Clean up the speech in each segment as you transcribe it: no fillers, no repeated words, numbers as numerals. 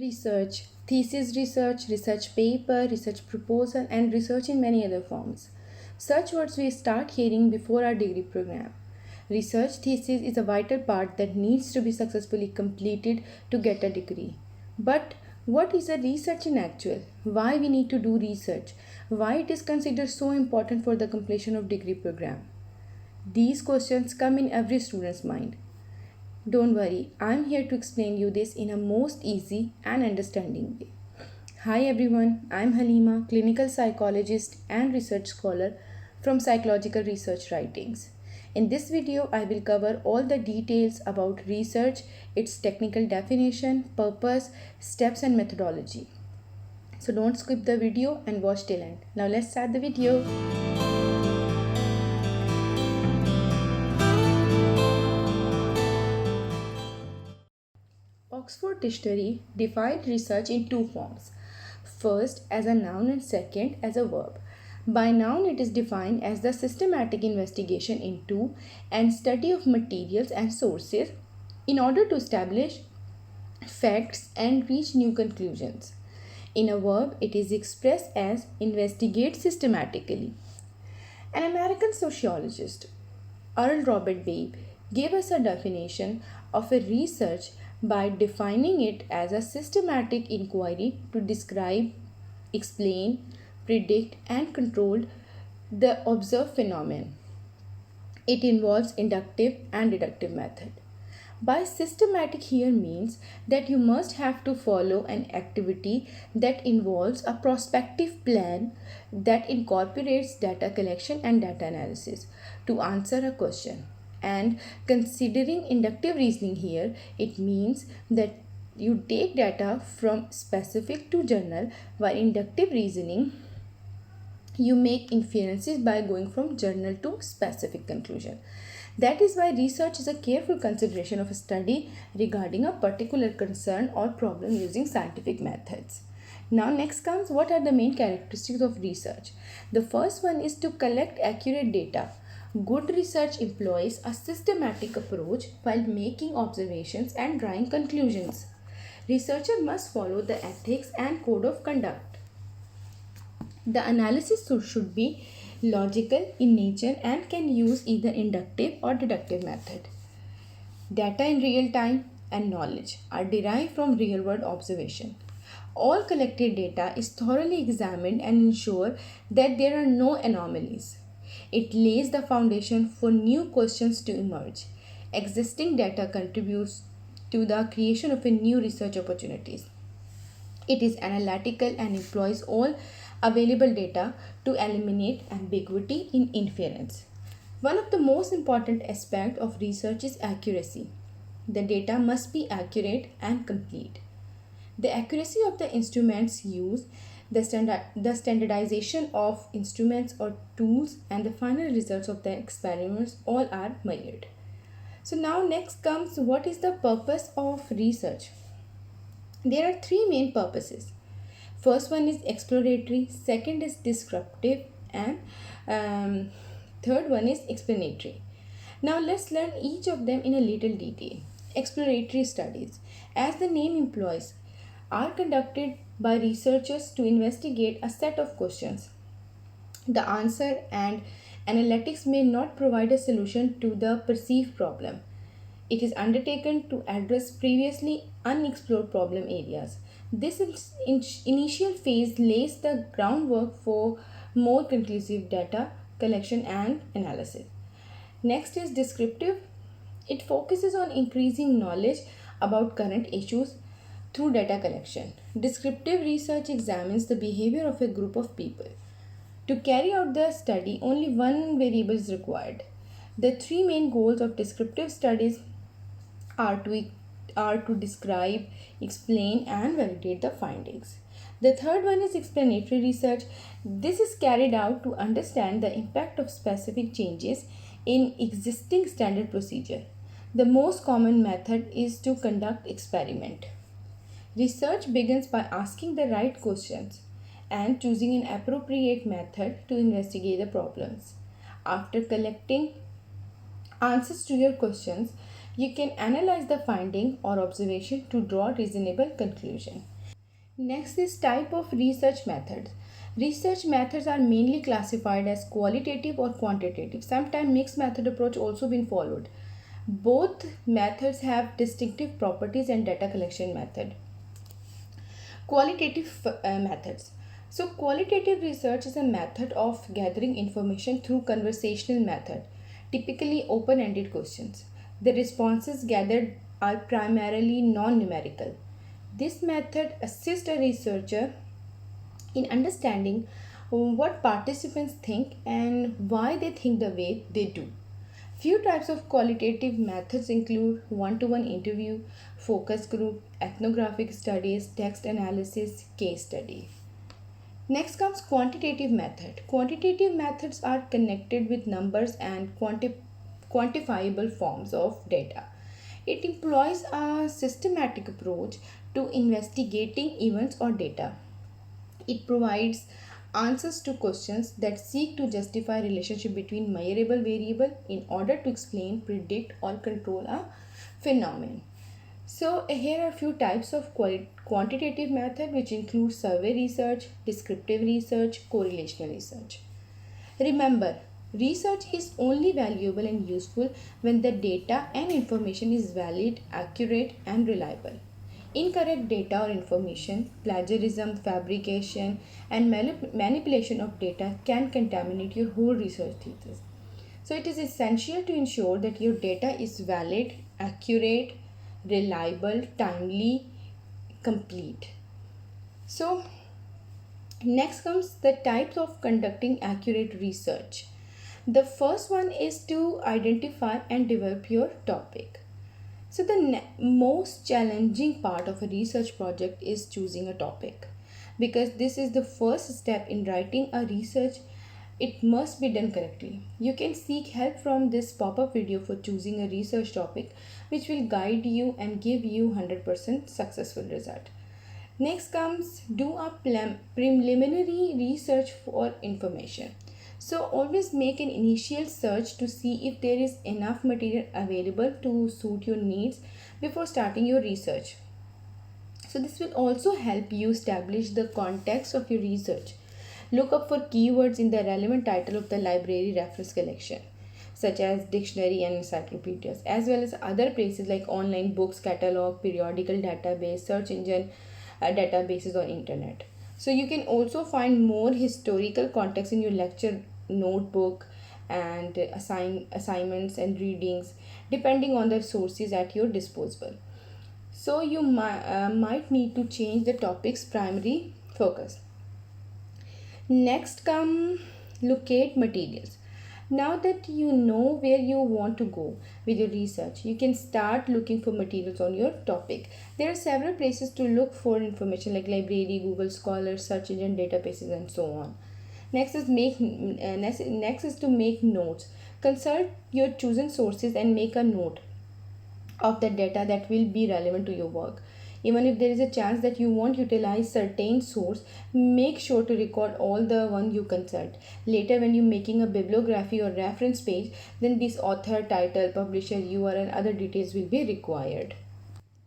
Research, thesis research, research paper, research proposal, and research in many other forms. Such words we start hearing before our degree program. Research thesis is a vital part that needs to be successfully completed to get a degree. But what is a research in actual? Why we need to do research? Why it is considered so important for the completion of degree program? These questions come in every student's mind. Don't worry, I'm here to explain you this in a most easy and understanding way. Hi everyone, I'm Halima, clinical psychologist and research scholar from Psychological Research Writings. In this video, I will cover all the details about research, its technical definition, purpose, steps and methodology. So don't skip the video and watch till end. Now let's start the video. Oxford Dictionary divided research in two forms. First as a noun and second as a verb. By noun it is defined as the systematic investigation into and study of materials and sources in order to establish facts and reach new conclusions. In a verb it is expressed as investigate systematically. An American sociologist, Earl Robert Babe, gave us a definition of a research by defining it as a systematic inquiry to describe, explain, predict, and control the observed phenomenon. It involves inductive and deductive method. By systematic here means that you must have to follow an activity that involves a prospective plan that incorporates data collection and data analysis to answer a question. And considering inductive reasoning here, it means that you take data from specific to general, while inductive reasoning you make inferences by going from general to specific conclusion. That is why research is a careful consideration of a study regarding a particular concern or problem using scientific methods. Now next comes what are the main characteristics of research. The first one is to collect accurate data. Good research employs a systematic approach while making observations and drawing conclusions. Researcher must follow the ethics and code of conduct. The analysis should be logical in nature and can use either inductive or deductive method. Data in real time and knowledge are derived from real world observation. All collected data is thoroughly examined and ensure that there are no anomalies. It lays the foundation for new questions to emerge. Existing data contributes to the creation of a new research opportunities. It is analytical and employs all available data to eliminate ambiguity in inference. One of the most important aspects of research is accuracy. The data must be accurate and complete. The accuracy of the instruments used, the standardization of instruments or tools, and the final results of the experiments all are measured. So now next comes what is the purpose of research. There are three main purposes. First one is exploratory, second is descriptive, and third one is explanatory. Now let's learn each of them in a little detail. Exploratory studies, as the name implies, are conducted by researchers to investigate a set of questions. The answer and analytics may not provide a solution to the perceived problem. It is undertaken to address previously unexplored problem areas. This initial phase lays the groundwork for more conclusive data collection and analysis. Next is descriptive. It focuses on increasing knowledge about current issues through data collection. Descriptive research examines the behavior of a group of people. To carry out the study, only one variable is required. The three main goals of descriptive studies are to describe, explain, and validate the findings. The third one is explanatory research. This is carried out to understand the impact of specific changes in existing standard procedure. The most common method is to conduct experiment. Research begins by asking the right questions and choosing an appropriate method to investigate the problems. After collecting answers to your questions, You can analyze the finding or observation to draw reasonable conclusion. Next is type of research methods. Research methods are mainly classified as qualitative or quantitative. Sometimes mixed method approach also been followed. Both methods have distinctive properties and data collection method. Qualitative methods. So qualitative research is a method of gathering information through conversational method, typically open-ended questions. The responses gathered are primarily non-numerical. This method assists a researcher in understanding what participants think and why they think the way they do. Few types of qualitative methods include one-to-one interview, focus group, ethnographic studies, text analysis, case study. Next comes quantitative method. Quantitative methods are connected with numbers and quantifiable forms of data. It employs a systematic approach to investigating events or data. It provides answers to questions that seek to justify relationship between measurable variable in order to explain, predict or control a phenomenon. So here are a few types of quantitative method which include survey research, descriptive research, correlational research. Remember, research is only valuable and useful when the data and information is valid, accurate and reliable. Incorrect data or information, plagiarism, fabrication and manipulation of data can contaminate your whole research thesis. So it is essential to ensure that your data is valid, accurate, reliable, timely, complete. So next comes the types of conducting accurate research. The first one is to identify and develop your topic. So the most challenging part of a research project is choosing a topic, because this is the first step in writing a research. It must be done correctly. You can seek help from this pop-up video for choosing a research topic which will guide you and give you 100% successful result. Next comes do a preliminary research for information. So always make an initial search to see if there is enough material available to suit your needs before starting your research. So this will also help you establish the context of your research. Look up for keywords in the relevant title of the library reference collection, such as dictionary and encyclopedias, as well as other places like online books, catalog, periodical database, search engine databases or internet. So you can also find more historical context in your lecture notebook and assignments and readings depending on the sources at your disposal. So you might need to change the topic's primary focus. Next come locate materials. Now that you know where you want to go with your research, you can start looking for materials on your topic. There are several places to look for information like library, Google Scholar, search engine databases and so on. Next is to make notes. Consult your chosen sources and make a note of the data that will be relevant to your work. Even if there is a chance that you won't utilize certain source, make sure to record all the one you consult. Later when you're making a bibliography or reference page, then this author, title, publisher, URL and other details will be required.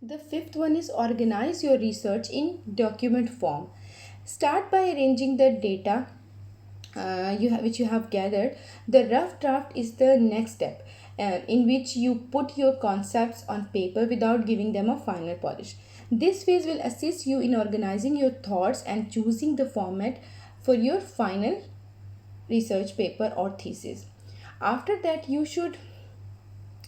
The fifth one is organize your research in document form. Start by arranging the data which you have gathered. The rough draft is the next step in which you put your concepts on paper without giving them a final polish. This phase will assist you in organizing your thoughts and choosing the format for your final research paper or thesis. After that, you should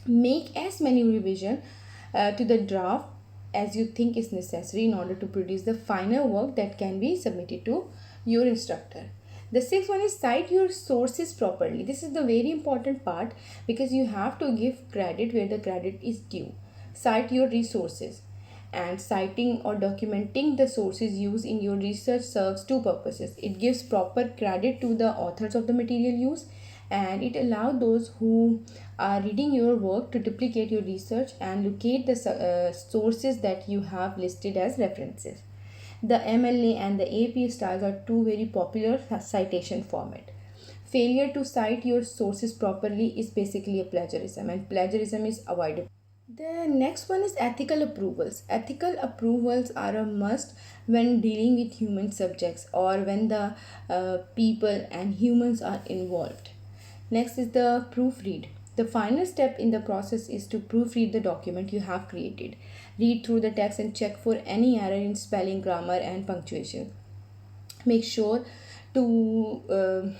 make as many revisions to the draft as you think is necessary in order to produce the final work that can be submitted to your instructor. The sixth one is cite your sources properly. This is the very important part because you have to give credit where the credit is due. Cite your resources. And citing or documenting the sources used in your research serves two purposes. It gives proper credit to the authors of the material used, and it allows those who are reading your work to duplicate your research and locate the sources that you have listed as references. The MLA and the AP styles are two very popular citation format. Failure to cite your sources properly is basically a plagiarism, and plagiarism is avoidable. The next one is ethical approvals. Ethical approvals are a must when dealing with human subjects or when the people and humans are involved. Next is the proofread. The final step in the process is to proofread the document you have created. Read through the text and check for any error in spelling, grammar, and punctuation. Make sure to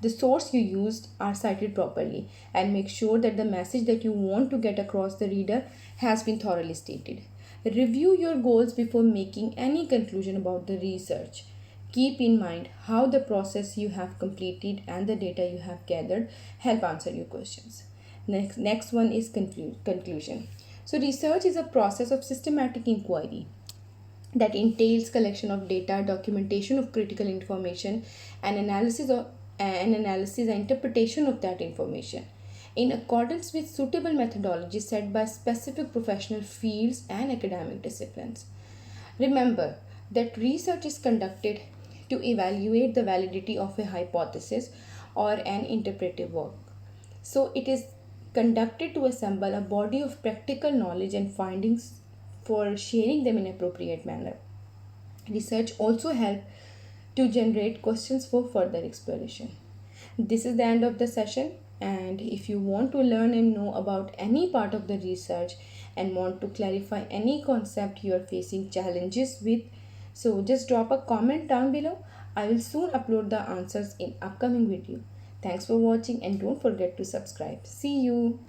the source you used are cited properly, and make sure that the message that you want to get across the reader has been thoroughly stated. Review your goals before making any conclusion about the research. Keep in mind how the process you have completed and the data you have gathered help answer your questions. Next one is conclusion. So research is a process of systematic inquiry that entails collection of data, documentation of critical information, and analysis and interpretation of that information in accordance with suitable methodologies set by specific professional fields and academic disciplines. Remember that research is conducted to evaluate the validity of a hypothesis or an interpretive work. So it is conducted to assemble a body of practical knowledge and findings for sharing them in appropriate manner. Research also help to generate questions for further exploration. This is the end of the session, and if you want to learn and know about any part of the research and want to clarify any concept you are facing challenges with, so just drop a comment down below. I will soon upload the answers in upcoming video. Thanks for watching and don't forget to subscribe. See you.